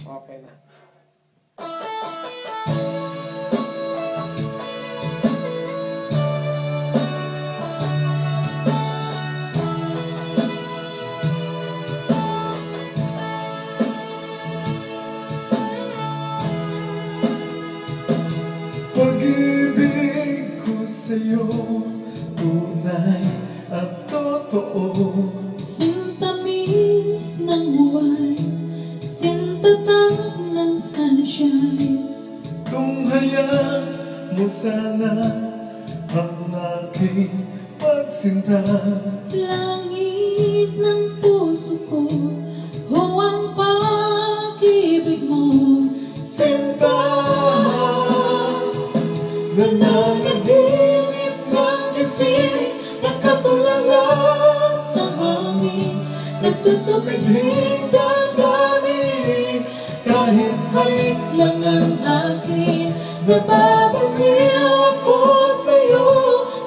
Okay na. Pag-ibig ko sa'yo, tunay at totoo. Sintamis ng buwan, sintatag ng sunshine. Tunghayaan mo sana ang aking pagsinta. Langit ng puso ko, o ang pag-ibig mo. Sinta na nanaginip ng gising, Nakatulala sa hangin, nagsusumidhing damdamin. Kahit halik lang ang akin, nababaliw ako sa'yo.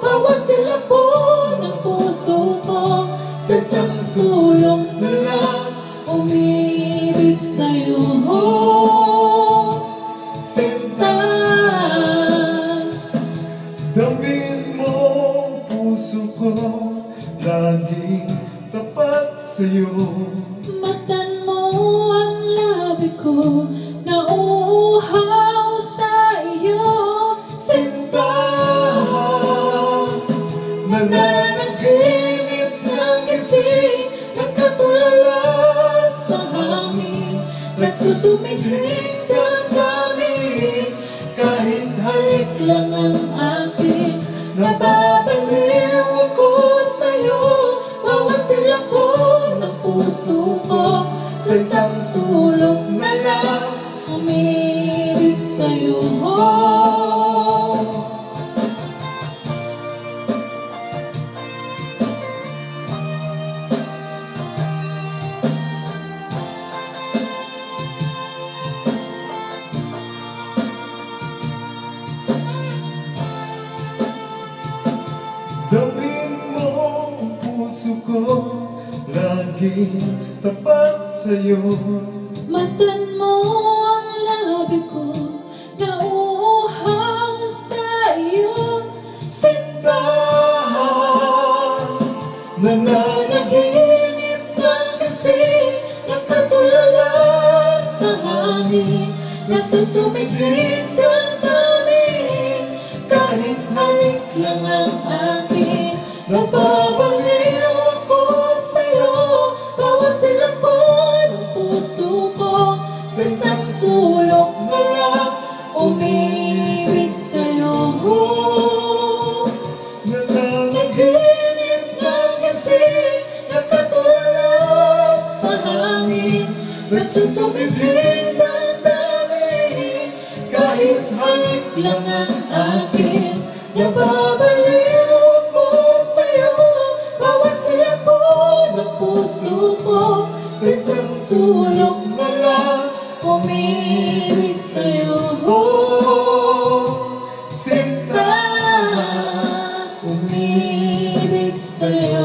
Bawat silap po ng puso ko, sa isang sulok na lang umibig sa'yo. Sinta, damhin mo ang puso ko, laging tapat sa'yo. masdan mo ang labi ko, nauuhaw sa iyo. Sinta, Nananaginip ng gising, nakatulala sa hangin, nagsusumidhing damdamin. Kahit halik lang ang akin, nababaliw ako sa'yo. Bawat silap po ng puso ko, sa isang sulok na lang umibig sa'yo. damhin mo ang puso ko, laging tapat sa'yo. Masdan mo ang labi ko, nauuhaw sa iyo. Sinta, Nananaginip ng gising, nakatulala sa hangin, nagsusumidhing damdamin. Kahit halik lang ang akin, nababaliw ako sa'yo. Bawat silap po ng puso ko, sa isang sulok na lang umibig sa'yo. nananaginip ng gising, nakatulala sa hangin, nagsusumidhing damdamin. Kahit halik lang ang akin, nababaliw ako sa'yo. Bawat silap po ng puso ko, sa isang sulok na lang umibig sa'yo. Sinta, umibig sa'yo.